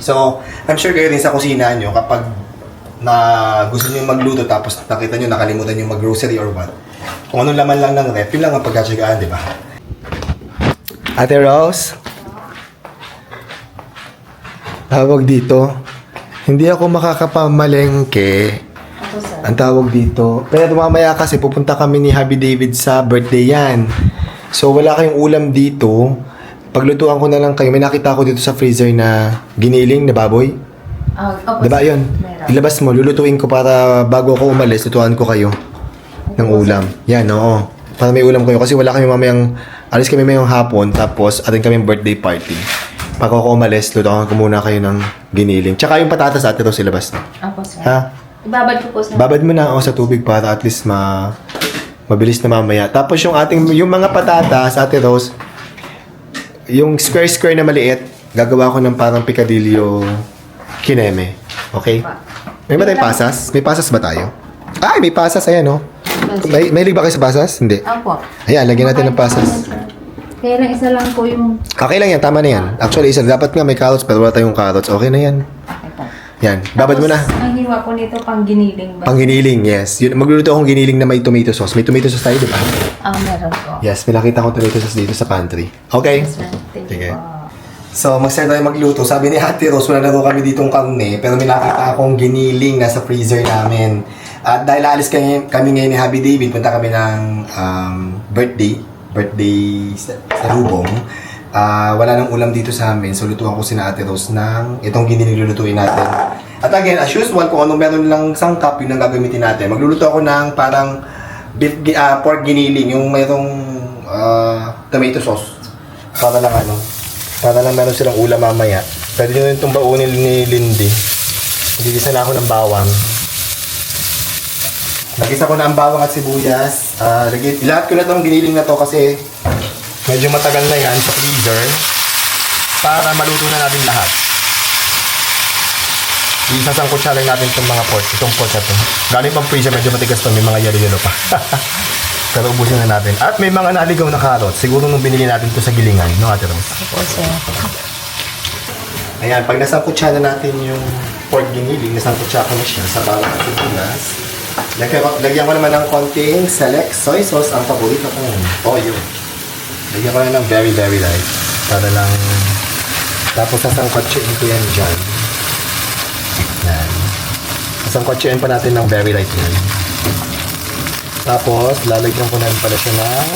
So, I'm sure kayo din sa kusina nyo kapag na gusto nyo magluto tapos nakita nyo nakalimutan nyo mag-grocery or what. Kung anong laman lang ng ref, yun lang ang pagkatsagaan, di ba? Ate Rose? Tawag dito. Hindi ako makakapamalengke. Ang tawag dito. Pero mamaya kasi pupunta kami ni Happy David sa birthday yan. So wala kayong ulam dito. Paglutuan ko na lang kayo. May nakita ko dito sa freezer na giniling na baboy. Diba yun? Ilabas mo. Lulutuin ko para bago ako umalis, lutuan ko kayo ng ulam. Yan, oo. Para may ulam kayo. Kasi wala kami mamayang, alis kami mayang hapon, tapos atin kami birthday party. Pag ako umalis, lutuan ko muna kayo ng giniling. Tsaka yung patatas, Ate Rose, ilabas na. Opo, sir. Ha? Ibabad ko po, sir. Babad mo na ako sa tubig para at least mabilis na mamaya. Tapos yung mga patatas, Ate Rose, yung square na maliit, gagawa ko ng parang picadillo kineme. Okay? May ba tayong pasas? May pasas ba tayo? Ay, may pasas. Ayan, no? May ba kayo sa pasas? Hindi. Opo. Ayan, lagyan natin ng pasas. Kaya lang isa lang po yung... Okay lang yan, tama na yan. Actually, isa. Dapat nga may carrots, pero wala tayong carrots. Okay na yan. Okay po. Yan, babad mo na. Ang hiwa po nito, pang giniling ba? Pang giniling, yes. Yun, magluluto akong giniling na may tomato sauce. May tomato sauce tayo, di ba? Meron po. Yes, may nakita akong tomato sauce dito sa pantry. Okay? Yes, sir. Thank Sige. you po. So, mag-start tayo magluto. Sabi ni Ate Rose, wala na daw kami ditong karne, pero may nakita akong giniling nasa freezer namin. At dahil aalis kami ngayon ni Happy David, punta kami ng birthday sa Rubong. Wala nang ulam dito sa amin, so lutuan ko si Ate Rose ng itong giniling lulutuin natin. At again, as usual, kung anong meron lang sangkap, yun ang gagamitin natin. Magluluto ako ng parang pork giniling, yung mayroong tomato sauce. Para lang meron silang ulam mamaya. Pwede nyo itong baunin ni Lindy. Gigisa na ako ng bawang. Nagisa ko na ang bawang at sibuyas. Lahat ko na itong giniling na to kasi medyo matagal na yan sa freezer para maluto na natin lahat. Isasangkutsa lang natin itong mga pork. Itong pork na to. Galing pang freezer, medyo matigas to. May mga yelo-yelo pa. Pero ubusin na natin. At may mga naligaw na carrots. Siguro nung binili natin to sa gilingan. No, Ate Rose? Opo, sir. Ayan, pag nasangkutsa na natin yung pork giniling, nasangkutsa ko na siya sa bawang at sibuyas. Lagyan ko naman ng konting select soy sauce, ang paborito ko. Toyo. Lagyan ko na ng very, very light. Para lang... Tapos sasangkutsain ko yan dyan. Yan. Sasangkutsain pa natin ng very light yan. Tapos, lalagyan ko na rin pala siya ng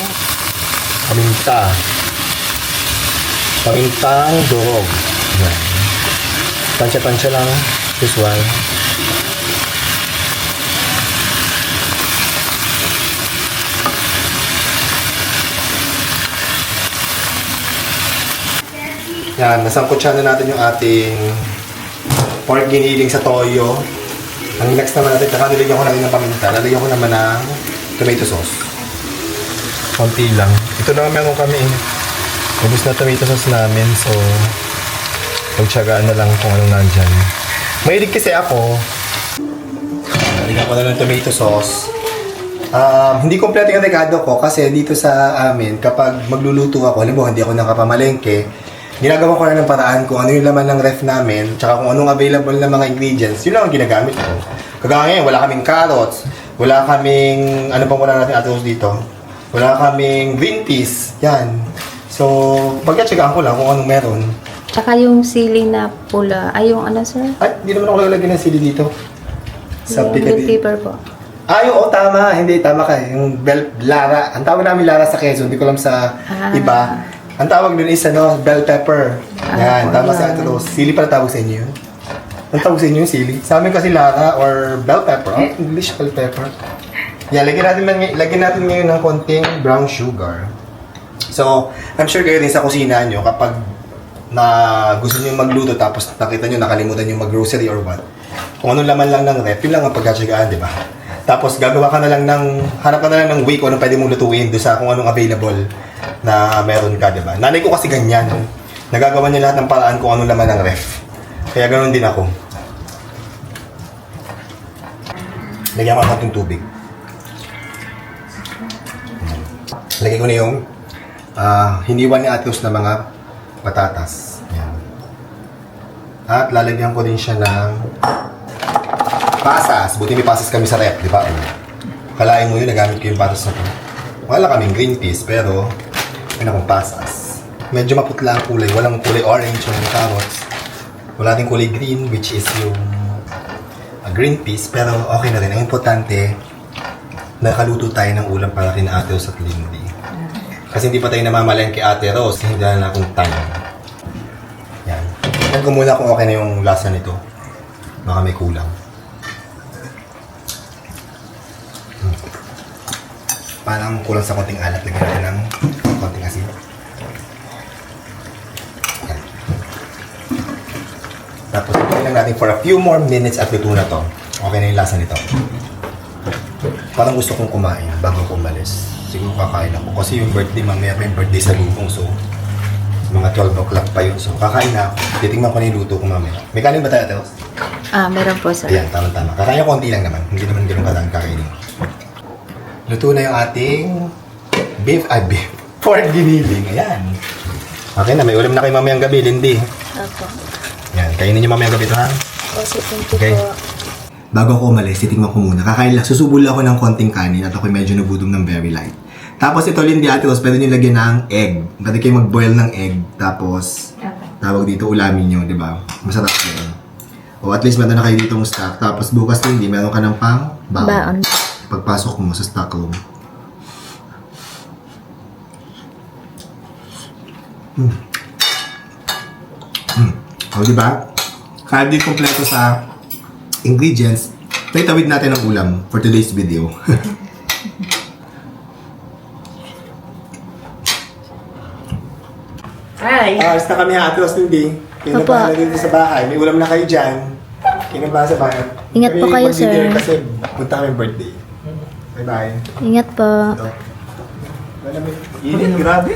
paminta. Pamintang durog. Yan. Tansya-tansya lang. This one. Yan, nasangkutsa na natin yung ating pork giniling sa toyo. Ang next naman natin, saka nilagyan ko na rin ng paminta. Lalagyan ko naman ng tomato sauce. Konti lang. Ito naman meron kami. Ubus na tomato sauce namin, so pagtsagaan na lang kung anong nandyan. Mahilig kasi ako. Lalagyan ko na ng tomato sauce. Hindi kompleto yung regado ko kasi dito sa amin, kapag magluluto ako, halimbawa hindi ako nakapamalengke, ginagawa ko na ng paraan kung ano yung laman ng ref namin, tsaka kung anong available na mga ingredients, yun lang ang ginagamit ko. Kagaya ngayon, wala kaming carrots, wala kaming, ano pang wala natin atos dito? Wala kaming green peas, yan. So, pagkatsagaan ko lang kung anong meron. Tsaka yung sili na pula. Ay, yung ano, sir? Ay, hindi naman ako lalagyan ng sili dito. Sa Yung bell pepper po. Oo, tama. Hindi, tama ka. Yung Lara. Ang tawag namin Lara sa Quezon. Hindi ko alam sa iba. Ang tawag dun is, bell pepper. Yan, tama sa ito. Sili pala tawag sa inyo yun. Ang tawag sa inyo yung sili. Sa amin kasi Lara or bell pepper. English bell pepper. Yan, lagyan natin ngayon ng konting brown sugar. So, I'm sure kayo din sa kusina nyo kapag na gusto nyo magluto tapos nakita nyo nakalimutan nyo mag-grocery or what. Kung anong laman lang ng ref, yun lang ang pagkatsagaan, di ba? Tapos gagawa ka na lang hanap ka na lang ng way kung anong pwede mong lutuin doon sa kung anong available na meron ka, di ba? Nanay ko kasi ganyan. Nagagawa niya lahat ng paraan kung anong laman ng ref. Kaya ganoon din ako. Lagyan ko ng tubig. Lagay ko na yung hiniwan ni Ate Rose na mga patatas. Yan. At lalagyan ko din siya ng pasas. Buti may pasas kami sa rep, di ba? Kalain mo yun, nagamit ko yung pasas na to. Wala kaming green peas, pero may akong pasas. Medyo maputla ang kulay. Walang kulay orange yung carrots. Wala din kulay green, which is yung green peas. Pero okay na rin. Ang importante, nakaluto tayo ng ulam para rin Ate Rose at Lindy. Kasi hindi pa tayo namamalayan kay Ate Rose. Hindi na akong time. Yan. Tignan ko muna kung okay na yung lasa nito. Baka may kulang. Parang kulang sa konting alat. Lagyan natin ng konting asin. Yan. Tapos ituloy lang natin for a few more minutes at luto na to. Okay na yung lasa nito. Parang gusto kong kumain bago ko umalis. Siguro kakain ako. Kasi yung birthday, mamaya pa yung birthday sa lupong. So, mga 12 o'clock pa yun. So, kakain na ako. Titingnan ko na yung luto ko mamaya. May kanin ba tayo, Ate Rose? Meron po, sir. Ayan, tama-tama. Kakain ko konti lang naman. Hindi naman ganun kadaan kakainin. Luto na yung ating beef. Pork giniling. Ayan. Okay na, may ulam na kayo mamayang gabi, Lindy. Opo. Ayan, kainin nyo mamayang gabi ito, ha? Kasi thank you Okay. po. Bago ako umalis, titingnan ko muna. Kakain lang, susubol ako ng konting kanin at ako medyo nagutom ng very light. Tapos ito, Lindy, Ate Rose, pwede nyo lagyan ng egg. Pwede kayo mag-boil ng egg. Tapos, tawag dito, ulamin nyo, di ba? Masarap yun. O at least meron na kayo dito ng stock. Tapos bukas, Lindy, meron ka ng pang baon. Pagpasok mo sa stock room. O, di ba? Kaya di kompleto sa ingredients, tawid natin ang ulam for today's video. Hi! Alas na kami, Ate Rose, hindi. Kinabahan na dito sa bahay. May ulam na kayo dyan. Kinabahan sa bahay. Ingat po kayo, sir. Kasi punta kami birthday. Bye-bye. Ingat po. Ito. Wala may init, grabe.